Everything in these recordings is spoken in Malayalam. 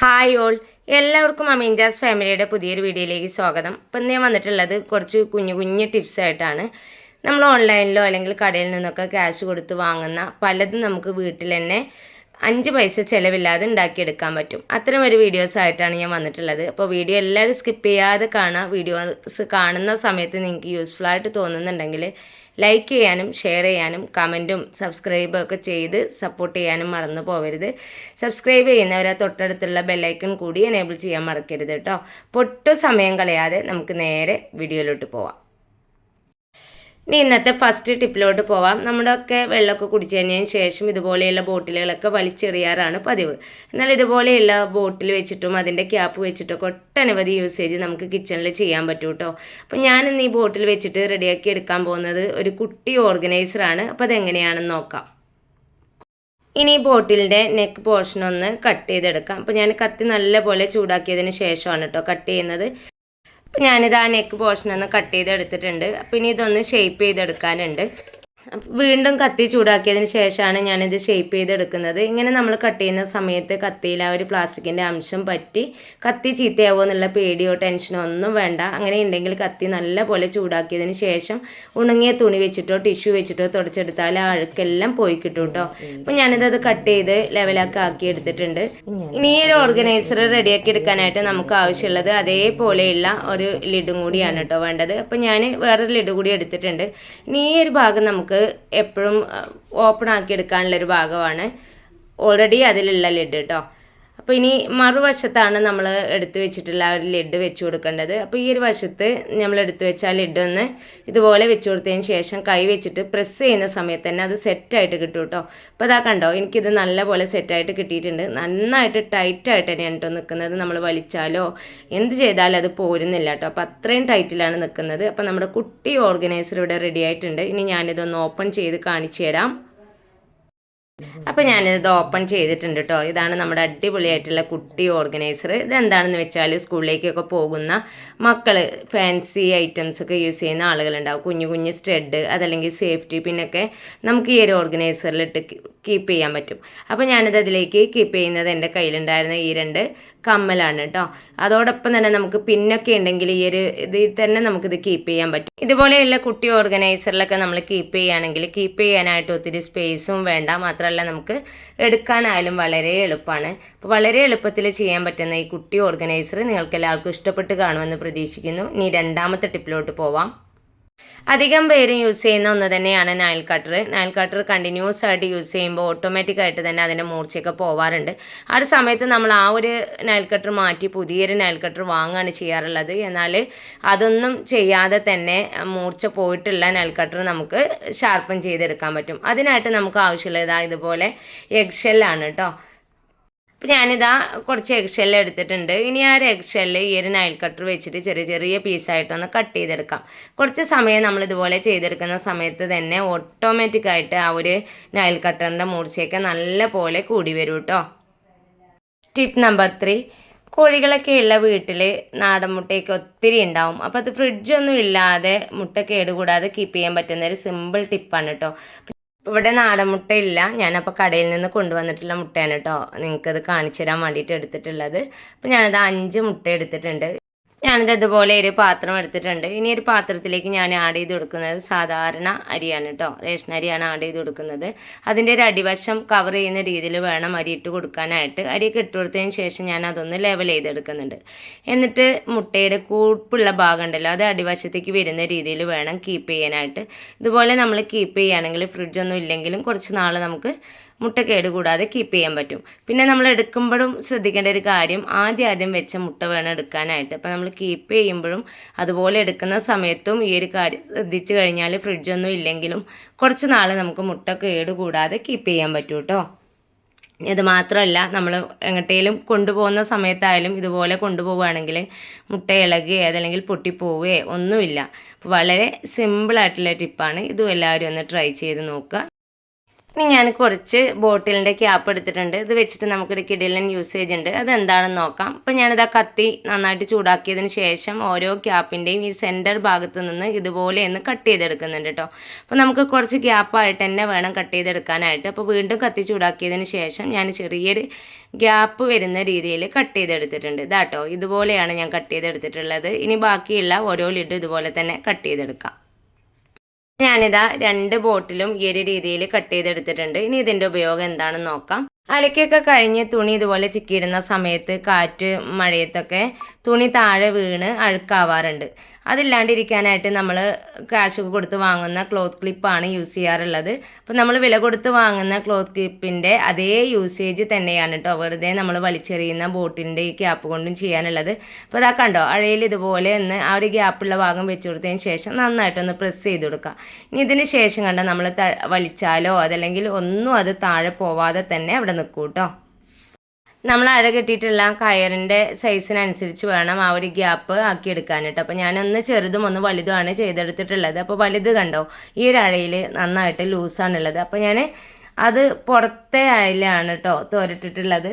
ഹായ് ഓൾ, എല്ലാവർക്കും അമീൻജാസ് ഫാമിലിയുടെ പുതിയൊരു വീഡിയോയിലേക്ക് സ്വാഗതം. ഇപ്പം ഞാൻ വന്നിട്ടുള്ളത് കുറച്ച് കുഞ്ഞു ടിപ്സ് ആയിട്ടാണ്. നമ്മൾ ഓൺലൈനിലോ അല്ലെങ്കിൽ കടയിൽ നിന്നൊക്കെ ക്യാഷ് കൊടുത്ത് വാങ്ങുന്ന പലതും നമുക്ക് വീട്ടിൽ തന്നെ 5 പൈസ ചിലവില്ലാതെ ഉണ്ടാക്കിയെടുക്കാൻ പറ്റും. അത്തരം ഒരു വീഡിയോസ് ആയിട്ടാണ് ഞാൻ വന്നിട്ടുള്ളത്. അപ്പോൾ വീഡിയോ എല്ലാവരും സ്കിപ്പ് ചെയ്യാതെ കാണുക. വീഡിയോസ് കാണുന്ന സമയത്ത് നിങ്ങൾക്ക് യൂസ്ഫുൾ ആയിട്ട് തോന്നുന്നുണ്ടെങ്കിൽ ലൈക്ക് ചെയ്യാനും ഷെയർ ചെയ്യാനും കമൻറ്റും സബ്സ്ക്രൈബൊക്കെ ചെയ്ത് സപ്പോർട്ട് ചെയ്യാനും മറന്നു പോകരുത്. സബ്സ്ക്രൈബ് ചെയ്യുന്നവരെ തൊട്ടടുത്തുള്ള ബെല്ലൈക്കൺ കൂടി എനേബിൾ ചെയ്യാൻ മറക്കരുത് കേട്ടോ. പൊട്ടു സമയം കളയാതെ നമുക്ക് നേരെ വീഡിയോയിലോട്ട് പോവാം. ഇനി ഇന്നത്തെ ഫസ്റ്റ് ടിപ്പിലോട്ട് പോവാം. നമ്മുടെയൊക്കെ വെള്ളമൊക്കെ കുടിച്ചു കഴിഞ്ഞതിന് ശേഷം ഇതുപോലെയുള്ള ബോട്ടിലുകളൊക്കെ വലിച്ചെറിയാറാണ് പതിവ്. എന്നാൽ ഇതുപോലെയുള്ള ബോട്ടിൽ വെച്ചിട്ടും അതിൻ്റെ ക്യാപ്പ് വെച്ചിട്ടൊക്കെ ഒട്ടനവധി യൂസേജ് നമുക്ക് കിച്ചണിൽ ചെയ്യാൻ പറ്റും കേട്ടോ. അപ്പം ഞാനിന്ന് ഈ ബോട്ടിൽ വെച്ചിട്ട് റെഡിയാക്കി എടുക്കാൻ പോകുന്നത് ഒരു കുട്ടി ഓർഗനൈസറാണ്. അപ്പോൾ അതെങ്ങനെയാണെന്ന് നോക്കാം. ഇനി ഈ ബോട്ടിലിൻ്റെ നെക്ക് പോർഷൻ ഒന്ന് കട്ട് ചെയ്തെടുക്കാം. അപ്പോൾ ഞാൻ കത്തി നല്ലപോലെ ചൂടാക്കിയതിന് ശേഷമാണ് കേട്ടോ കട്ട് ചെയ്യുന്നത്. അപ്പോൾ ഞാനിത് ആ നെക്ക് പോർഷൻ ഒന്ന് കട്ട് ചെയ്തെടുത്തിട്ടുണ്ട്. അപ്പോൾ ഇനി ഇതൊന്ന് ഷേപ്പ് ചെയ്തെടുക്കാനുണ്ട്. വീണ്ടും കത്തി ചൂടാക്കിയതിന് ശേഷമാണ് ഞാനിത് ഷേപ്പ് ചെയ്തെടുക്കുന്നത്. ഇങ്ങനെ നമ്മൾ കട്ട് ചെയ്യുന്ന സമയത്ത് കത്തിയിൽ ആ ഒരു പ്ലാസ്റ്റിക്കിൻ്റെ അംശം പറ്റി കത്തി ചീത്തയാവോ എന്നുള്ള പേടിയോ ടെൻഷനോ ഒന്നും വേണ്ട. അങ്ങനെ ഉണ്ടെങ്കിൽ കത്തി നല്ലപോലെ ചൂടാക്കിയതിന് ശേഷം ഉണങ്ങിയ തുണി വെച്ചിട്ടോ ടിഷ്യൂ വെച്ചിട്ടോ തുടച്ചെടുത്താൽ ആ അഴുക്കെല്ലാം പോയി കിട്ടും കേട്ടോ. അപ്പോൾ ഞാനിത് കട്ട് ചെയ്ത് ലെവലാക്കി ആക്കി എടുത്തിട്ടുണ്ട്. ഇനി ഈ ഒരു ഓർഗനൈസർ റെഡിയാക്കി എടുക്കാനായിട്ട് നമുക്ക് ആവശ്യമുള്ളത് അതേപോലെയുള്ള ഒരു ലിഡും കൂടിയാണ് കേട്ടോ വേണ്ടത്. അപ്പോൾ ഞാൻ വേറൊരു ലിഡ് കൂടി എടുത്തിട്ടുണ്ട്. ഇനി ഈ ഒരു ഭാഗം നമുക്ക് എപ്പോഴും ഓപ്പൺ ആക്കി എടുക്കാനുള്ളൊരു ഭാഗമാണ് ഓൾറെഡി അതിലുള്ള ലിഡ് കേട്ടോ. അപ്പോൾ ഇനി മറുവശത്താണ് നമ്മൾ എടുത്തു വെച്ചിട്ടുള്ള ഒരു ലിഡ് വെച്ച് കൊടുക്കേണ്ടത്. അപ്പോൾ ഈ ഒരു വശത്ത് നമ്മൾ എടുത്തു വെച്ച ആ ലിഡ് ഒന്ന് ഇതുപോലെ വെച്ച് കൊടുത്തതിന് ശേഷം കൈ വെച്ചിട്ട് പ്രസ് ചെയ്യുന്ന സമയത്ത് തന്നെ അത് സെറ്റായിട്ട് കിട്ടും കേട്ടോ. അപ്പോൾ അതാ കണ്ടോ, എനിക്കിത് നല്ലപോലെ സെറ്റായിട്ട് കിട്ടിയിട്ടുണ്ട്. നന്നായിട്ട് ടൈറ്റായിട്ട് തന്നെയാണ് കേട്ടോ നിൽക്കുന്നത്. നമ്മൾ വലിച്ചാലോ എന്ത് ചെയ്താലും അത് പോരുന്നില്ല കേട്ടോ. അപ്പോൾ അത്രയും ടൈറ്റിലാണ് നിൽക്കുന്നത്. അപ്പോൾ നമ്മുടെ കുട്ടി ഓർഗനൈസർ ഇവിടെ റെഡി ആയിട്ടുണ്ട്. ഇനി ഞാനിതൊന്ന് ഓപ്പൺ ചെയ്ത് കാണിച്ചു തരാം. അപ്പോൾ ഞാനിത് ഓപ്പൺ ചെയ്തിട്ടുണ്ട് കേട്ടോ. ഇതാണ് നമ്മുടെ അടിപൊളിയായിട്ടുള്ള കുട്ടി ഓർഗനൈസർ. ഇതെന്താണെന്ന് വെച്ചാൽ സ്കൂളിലേക്കൊക്കെ പോകുന്ന മക്കൾ ഫാൻസി ഐറ്റംസൊക്കെ യൂസ് ചെയ്യുന്ന ആളുകളുണ്ടാവും. കുഞ്ഞു സ്റ്റഡ് അതല്ലെങ്കിൽ സേഫ്റ്റി പിന്നൊക്കെ നമുക്ക് ഈ ഒരു ഓർഗനൈസറിലിട്ട് കീപ്പ് ചെയ്യാൻ പറ്റും. അപ്പോൾ ഞാനിത് അതിലേക്ക് കീപ്പ് ചെയ്യുന്നത് എൻ്റെ കയ്യിലുണ്ടായിരുന്ന ഈ 2 കമ്മലാണ് കേട്ടോ. അതോടൊപ്പം തന്നെ നമുക്ക് പിന്നൊക്കെ ഉണ്ടെങ്കിൽ ഈ ഒരു ഇതിൽ തന്നെ നമുക്കിത് കീപ്പ് ചെയ്യാൻ പറ്റും. ഇതുപോലെയുള്ള കുട്ടി ഓർഗനൈസറിലൊക്കെ നമ്മൾ കീപ്പ് ചെയ്യുകയാണെങ്കിൽ കീപ്പ് ചെയ്യാനായിട്ട് ഒത്തിരി സ്പേസും വേണ്ട. മാത്രമല്ല നമുക്ക് എടുക്കാനായാലും വളരെ എളുപ്പമാണ്. അപ്പോൾ വളരെ എളുപ്പത്തിൽ ചെയ്യാൻ പറ്റുന്ന ഈ കുട്ടി ഓർഗനൈസർ നിങ്ങൾക്ക് എല്ലാവർക്കും ഇഷ്ടപ്പെട്ട് കാണുമെന്ന് പ്രതീക്ഷിക്കുന്നു. ഇനി രണ്ടാമത്തെ ടിപ്പിലോട്ട് പോവാം. അധികം പേരും യൂസ് ചെയ്യുന്ന ഒന്ന് തന്നെയാണ് Nile cutter. Nile cutter continuous ആയിട്ട് യൂസ് ചെയ്യുമ്പോൾ ഓട്ടോമാറ്റിക്കായിട്ട് തന്നെ അതിൻ്റെ മൂർച്ചയൊക്കെ പോവാറുണ്ട്. ആ ഒരു സമയത്ത് നമ്മൾ ആ ഒരു നൈൽ കട്ടർ മാറ്റി പുതിയൊരു നൈൽ കട്ടർ വാങ്ങുകയാണ് ചെയ്യാറുള്ളത്. എന്നാൽ അതൊന്നും ചെയ്യാതെ തന്നെ മൂർച്ച പോയിട്ടുള്ള നൈൽ കട്ടർ നമുക്ക് ഷാർപ്പൻ ചെയ്തെടുക്കാൻ പറ്റും. അതിനായിട്ട് നമുക്ക് ആവശ്യമുള്ളത് ഇതുപോലെ എഗ് ഷെല്ലാണ് കേട്ടോ. അപ്പോൾ ഞാനിതാ കുറച്ച് എഗ് ഷെല്ല് എടുത്തിട്ടുണ്ട്. ഇനി ആ ഒരു എഗ് ഷെല്ല് ഈ ഒരു നൈൽ കട്ടർ വെച്ചിട്ട് ചെറിയ പീസായിട്ടൊന്ന് കട്ട് ചെയ്തെടുക്കാം. കുറച്ച് സമയം നമ്മൾ ഇതുപോലെ ചെയ്തെടുക്കുന്ന സമയത്ത് തന്നെ ഓട്ടോമാറ്റിക്കായിട്ട് ആ ഒരു നൈൽ കട്ടറിൻ്റെ മൂർച്ചയൊക്കെ നല്ല പോലെ കൂടി വരും കേട്ടോ. ടിപ്പ് നമ്പർ 3, കോഴികളൊക്കെ ഉള്ള വീട്ടിൽ നാടൻ മുട്ടയൊക്കെ ഒത്തിരി ഉണ്ടാവും. അപ്പോൾ അത് ഫ്രിഡ്ജൊന്നും ഇല്ലാതെ മുട്ട കേടുകൂടാതെ കീപ്പ് ചെയ്യാൻ പറ്റുന്ന ഒരു സിമ്പിൾ ടിപ്പാണ് കേട്ടോ. ഇവിടെ നാടൻ മുട്ടയില്ല, ഞാനപ്പോൾ കടയിൽ നിന്ന് കൊണ്ടുവന്നിട്ടുള്ള മുട്ടയാണ് കേട്ടോ നിങ്ങൾക്കത് കാണിച്ചു തരാൻ വേണ്ടിയിട്ട് എടുത്തിട്ടുള്ളത്. അപ്പോൾ ഞാനത് 5 മുട്ട എടുത്തിട്ടുണ്ട്. ഞാനിത് ഇതുപോലെ ഒരു പാത്രം എടുത്തിട്ടുണ്ട്. ഇനി ഒരു പാത്രത്തിലേക്ക് ഞാൻ ആഡ് ചെയ്ത് കൊടുക്കുന്നത് സാധാരണ അരിയാണ് കേട്ടോ, റേഷൻ അരിയാണ് ആഡ് ചെയ്ത് കൊടുക്കുന്നത്. അതിൻ്റെ ഒരു അടിവശം കവർ ചെയ്യുന്ന രീതിയിൽ വേണം അരി ഇട്ട് കൊടുക്കാനായിട്ട്. അരിയൊക്കെ ഇട്ട് കൊടുത്തതിന് ശേഷം ഞാൻ അതൊന്ന് ലെവൽ ചെയ്തെടുക്കുന്നുണ്ട്. എന്നിട്ട് മുട്ടയുടെ കൂർപ്പുള്ള ഭാഗം ഉണ്ടല്ലോ അത് അടിവശത്തേക്ക് വരുന്ന രീതിയിൽ വേണം കീപ്പ് ചെയ്യാനായിട്ട്. ഇതുപോലെ നമ്മൾ കീപ്പ് ചെയ്യുകയാണെങ്കിൽ ഫ്രിഡ്ജൊന്നും ഇല്ലെങ്കിലും കുറച്ച് നാൾ നമുക്ക് മുട്ട കേടുകൂടാതെ കീപ്പ് ചെയ്യാൻ പറ്റും. പിന്നെ നമ്മൾ എടുക്കുമ്പോഴും ശ്രദ്ധിക്കേണ്ട ഒരു കാര്യം ആദ്യം വെച്ച മുട്ട വേണം എടുക്കാനായിട്ട്. അപ്പോൾ നമ്മൾ കീപ്പ് ചെയ്യുമ്പോഴും അതുപോലെ എടുക്കുന്ന സമയത്തും ഈ ഒരു കാര്യം ശ്രദ്ധിച്ചു കഴിഞ്ഞാൽ ഫ്രിഡ്ജൊന്നും ഇല്ലെങ്കിലും കുറച്ച് നാൾ നമുക്ക് മുട്ട കേടുകൂടാതെ കീപ്പ് ചെയ്യാൻ പറ്റും കേട്ടോ. ഇത് മാത്രമല്ല നമ്മൾ എങ്ങോട്ടേലും കൊണ്ടുപോകുന്ന സമയത്തായാലും ഇതുപോലെ കൊണ്ടുപോവുകയാണെങ്കിൽ മുട്ട ഇളകുകയോ അതല്ലെങ്കിൽ പൊട്ടിപ്പോവുകയോ ഒന്നുമില്ല. അപ്പോൾ വളരെ സിമ്പിളായിട്ടുള്ള ടിപ്പാണ്. ഇതും എല്ലാവരും ഒന്ന് ട്രൈ ചെയ്ത് നോക്കുക. ഇനി ഞാൻ കുറച്ച് ബോട്ടിലിൻ്റെ ക്യാപ്പ് എടുത്തിട്ടുണ്ട്. ഇത് വെച്ചിട്ട് നമുക്കൊരു കിടിലൻ യൂസേജ് ഉണ്ട്. അതെന്താണെന്ന് നോക്കാം. അപ്പോൾ ഞാനിതാ കത്തി നന്നായിട്ട് ചൂടാക്കിയതിന് ശേഷം ഓരോ ക്യാപ്പിൻ്റെയും ഈ സെൻറ്റർ ഭാഗത്ത് നിന്ന് ഇതുപോലെ ഒന്ന് കട്ട് ചെയ്തെടുക്കുന്നുണ്ട് കേട്ടോ. അപ്പോൾ നമുക്ക് കുറച്ച് ഗ്യാപ്പായിട്ട് തന്നെ വേണം കട്ട് ചെയ്തെടുക്കാനായിട്ട്. അപ്പോൾ വീണ്ടും കത്തി ചൂടാക്കിയതിന് ശേഷം ഞാൻ ചെറിയൊരു ഗ്യാപ്പ് വരുന്ന രീതിയിൽ കട്ട് ചെയ്തെടുത്തിട്ടുണ്ട്. ഇതാട്ടോ, ഇതുപോലെയാണ് ഞാൻ കട്ട് ചെയ്തെടുത്തിട്ടുള്ളത്. ഇനി ബാക്കിയുള്ള ഓരോ ലിഡ് ഇതുപോലെ തന്നെ കട്ട് ചെയ്തെടുക്കാം. ഞാനിതാ 2 ബോട്ടിലും ഈ ഒരു രീതിയിൽ കട്ട് ചെയ്തെടുത്തിട്ടുണ്ട്. ഇനി ഇതിൻ്റെ ഉപയോഗം എന്താണെന്ന് നോക്കാം. അലക്കൊക്കെ കഴിഞ്ഞ് തുണി ഇതുപോലെ ചിക്കിയിടുന്ന സമയത്ത് കാറ്റ് മഴയത്തൊക്കെ തുണി താഴെ വീണ് അഴുക്കാവാറുണ്ട്. അതില്ലാണ്ടിരിക്കാനായിട്ട് നമ്മൾ കാശ് കൊടുത്ത് വാങ്ങുന്ന ക്ലോത്ത് ക്ലിപ്പാണ് യൂസ് ചെയ്യാറുള്ളത്. അപ്പോൾ നമ്മൾ വില കൊടുത്ത് വാങ്ങുന്ന ക്ലോത്ത് ക്ലിപ്പിൻ്റെ അതേ യൂസേജ് തന്നെയാണ് കേട്ടോ വെറുതെ നമ്മൾ വലിച്ചെറിയുന്ന ബോട്ടിലിൻ്റെ ഈ ക്യാപ്പ് കൊണ്ടും ചെയ്യാനുള്ളത്. അപ്പോൾ അതാ കണ്ടോ, അഴയിൽ ഇതുപോലെ ഒന്ന് ആ ഒരു ഗ്യാപ്പുള്ള ഭാഗം വെച്ച് കൊടുത്തതിന് ശേഷം നന്നായിട്ടൊന്ന് പ്രസ് ചെയ്ത് കൊടുക്കുക. ഇനി ഇതിന് ശേഷം കണ്ടോ നമ്മൾ വലിച്ചാലോ അതല്ലെങ്കിൽ ഒന്നും അത് താഴെ പോവാതെ തന്നെ അവിടെ നിൽക്കും കേട്ടോ. നമ്മൾ അഴ കെട്ടിയിട്ടുള്ള കയറിൻ്റെ സൈസിനനുസരിച്ച് വേണം ആ ഒരു ഗ്യാപ്പ് ആക്കിയെടുക്കാൻ കേട്ടോ. അപ്പോൾ ഞാനൊന്ന് ചെറുതും ഒന്ന് വലുതുമാണ് ചെയ്തെടുത്തിട്ടുള്ളത്. അപ്പോൾ വലുത് കണ്ടോ, ഈ ഒരു അഴയിൽ നന്നായിട്ട് ലൂസാണുള്ളത്. അപ്പോൾ ഞാൻ അത് പുറത്തെ അഴയിലാണ് കേട്ടോ തോരട്ടിട്ടുള്ളത്.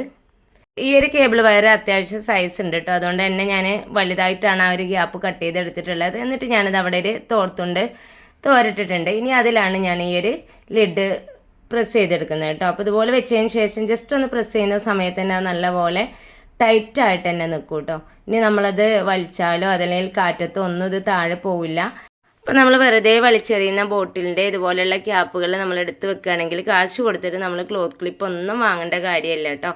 ഈ ഒരു കേബിൾ വയർ അത്യാവശ്യം സൈസ് ഉണ്ട് കേട്ടോ. അതുകൊണ്ട് തന്നെ ഞാൻ വലുതായിട്ടാണ് ആ ഒരു ഗ്യാപ്പ് കട്ട് ചെയ്തെടുത്തിട്ടുള്ളത്. എന്നിട്ട് ഞാനത് അവിടെ ഒരു തോർത്തുണ്ട് തോരട്ടിട്ടുണ്ട്. ഇനി അതിലാണ് ഞാൻ ഈ ഒരു ലിഡ് പ്രസ് ചെയ്തെടുക്കുന്നത് കേട്ടോ. അപ്പോൾ ഇതുപോലെ വെച്ചതിന് ശേഷം ജസ്റ്റ് ഒന്ന് പ്രസ് ചെയ്യുന്ന സമയത്ത് തന്നെ നല്ലപോലെ ടൈറ്റായിട്ട് തന്നെ നിൽക്കും കേട്ടോ. ഇനി നമ്മളത് വലിച്ചാലോ അതല്ലെങ്കിൽ കാറ്റത്തോ ഒന്നും ഇത് താഴെ പോവില്ല. അപ്പോൾ നമ്മൾ വെറുതെ വലിച്ചെറിയുന്ന ബോട്ടിലിൻ്റെ ഇതുപോലെയുള്ള ക്യാപ്പുകൾ നമ്മൾ എടുത്ത് വെക്കുകയാണെങ്കിൽ കാശ് കൊടുത്തിട്ട് നമ്മൾ ക്ലോത്ത് ക്ലിപ്പ് ഒന്നും വാങ്ങേണ്ട കാര്യമില്ല കേട്ടോ.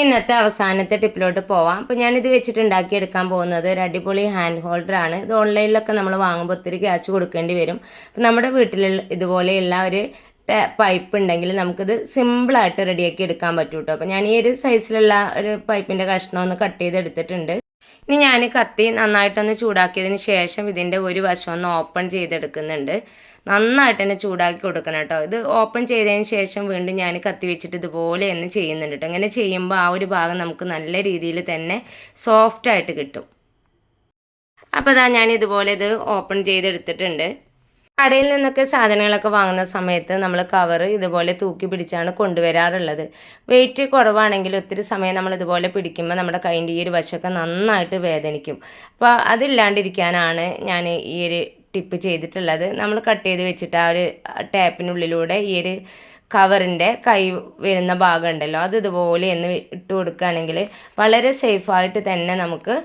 ഇന്നത്തെ അവസാനത്തെ ടിപ്പിലോട്ട് പോവാം. അപ്പോൾ ഞാനിത് വെച്ചിട്ട് ഉണ്ടാക്കിയെടുക്കാൻ പോകുന്നത് ഒരു അടിപൊളി ഹാൻഡ് ഹോൾഡറാണ്. ഇത് ഓൺലൈനിലൊക്കെ നമ്മൾ വാങ്ങുമ്പോൾ ഒത്തിരി ക്യാഷ് കൊടുക്കേണ്ടി വരും. അപ്പോൾ നമ്മുടെ വീട്ടിലുള്ള ഇതുപോലെയുള്ള ഒരു പൈപ്പ് ഉണ്ടെങ്കിൽ നമുക്കിത് സിമ്പിളായിട്ട് റെഡിയാക്കി എടുക്കാൻ പറ്റും കേട്ടോ. അപ്പോൾ ഞാൻ ഈ ഒരു സൈസിലുള്ള ഒരു പൈപ്പിൻ്റെ കഷ്ണം ഒന്ന് കട്ട് ചെയ്തെടുത്തിട്ടുണ്ട്. ഇനി ഞാൻ കത്തി നന്നായിട്ടൊന്ന് ചൂടാക്കിയതിന് ശേഷം ഇതിൻ്റെ ഒരു വശം ഒന്ന് ഓപ്പൺ ചെയ്തെടുക്കുന്നുണ്ട്. നന്നായിട്ട് തന്നെ ചൂടാക്കി കൊടുക്കണം കേട്ടോ. ഇത് ഓപ്പൺ ചെയ്തതിന് ശേഷം വീണ്ടും ഞാൻ കത്തി വെച്ചിട്ട് ഇതുപോലെ ഒന്ന് ചെയ്യുന്നുണ്ട് കേട്ടോ. ഇങ്ങനെ ചെയ്യുമ്പോൾ ആ ഒരു ഭാഗം നമുക്ക് നല്ല രീതിയിൽ തന്നെ സോഫ്റ്റായിട്ട് കിട്ടും. അപ്പോൾ ഇതാ ഞാൻ ഇതുപോലെ ഇത് ഓപ്പൺ ചെയ്തെടുത്തിട്ടുണ്ട്. കടയിൽ നിന്നൊക്കെ സാധനങ്ങളൊക്കെ വാങ്ങുന്ന സമയത്ത് നമ്മൾ കവർ ഇതുപോലെ തൂക്കി പിടിച്ചാണ് കൊണ്ടുവരാറുള്ളത്. വെയിറ്റ് കുറവാണെങ്കിൽ ഒത്തിരി സമയം നമ്മൾ ഇതുപോലെ പിടിക്കുമ്പോൾ നമ്മുടെ കൈൻ്റെ ഈ ഒരു വശമൊക്കെ നന്നായിട്ട് വേദനിക്കും. അപ്പോൾ അതില്ലാണ്ടിരിക്കാനാണ് ഞാൻ ഈ ഒരു ടിപ്പ് ചെയ്തിട്ടുള്ളത്. നമ്മൾ കട്ട് ചെയ്ത് വെച്ചിട്ട് ആ ഒരു ടാപ്പിനുള്ളിലൂടെ ഈ ഒരു കവറിൻ്റെ കൈ വരുന്ന ഭാഗം ഉണ്ടല്ലോ അത് ഇതുപോലെ ഒന്ന് ഇട്ട് കൊടുക്കുകയാണെങ്കിൽ വളരെ സേഫായിട്ട് തന്നെ നമുക്ക്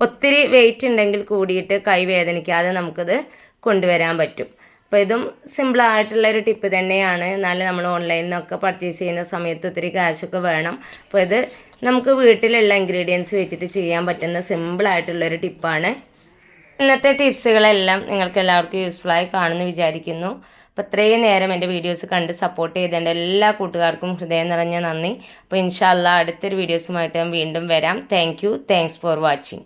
ഒത്തിരി വെയിറ്റ് ഉണ്ടെങ്കിൽ കൂടിയിട്ട് കൈ വേദനിക്കാതെ നമുക്കിത് കൊണ്ടുവരാൻ പറ്റും. അപ്പോൾ ഇതും സിമ്പിളായിട്ടുള്ളൊരു ടിപ്പ് തന്നെയാണ്. എന്നാലും നമ്മൾ ഓൺലൈനിൽ നിന്നൊക്കെ പർച്ചേസ് ചെയ്യുന്ന സമയത്ത് ഒത്തിരി ക്യാഷൊക്കെ വേണം. അപ്പോൾ ഇത് നമുക്ക് വീട്ടിലുള്ള ഇൻഗ്രീഡിയൻസ് വെച്ചിട്ട് ചെയ്യാൻ പറ്റുന്ന സിമ്പിളായിട്ടുള്ളൊരു ടിപ്പാണ്. ഇന്നത്തെ ടിപ്സുകളെല്ലാം നിങ്ങൾക്ക് എല്ലാവർക്കും യൂസ്ഫുള്ളായി കാണുമെന്ന് വിചാരിക്കുന്നു. അപ്പോൾ ഇത്രയും നേരം എൻ്റെ വീഡിയോസ് കണ്ട് സപ്പോർട്ട് ചെയ്ത എൻ്റെ എല്ലാ കൂട്ടുകാർക്കും ഹൃദയം നിറഞ്ഞ നന്ദി. അപ്പോൾ ഇൻഷാ അല്ലാഹ് അടുത്തൊരു വീഡിയോസുമായിട്ട് ഞാൻ വീണ്ടും വരാം. Thanks for watching.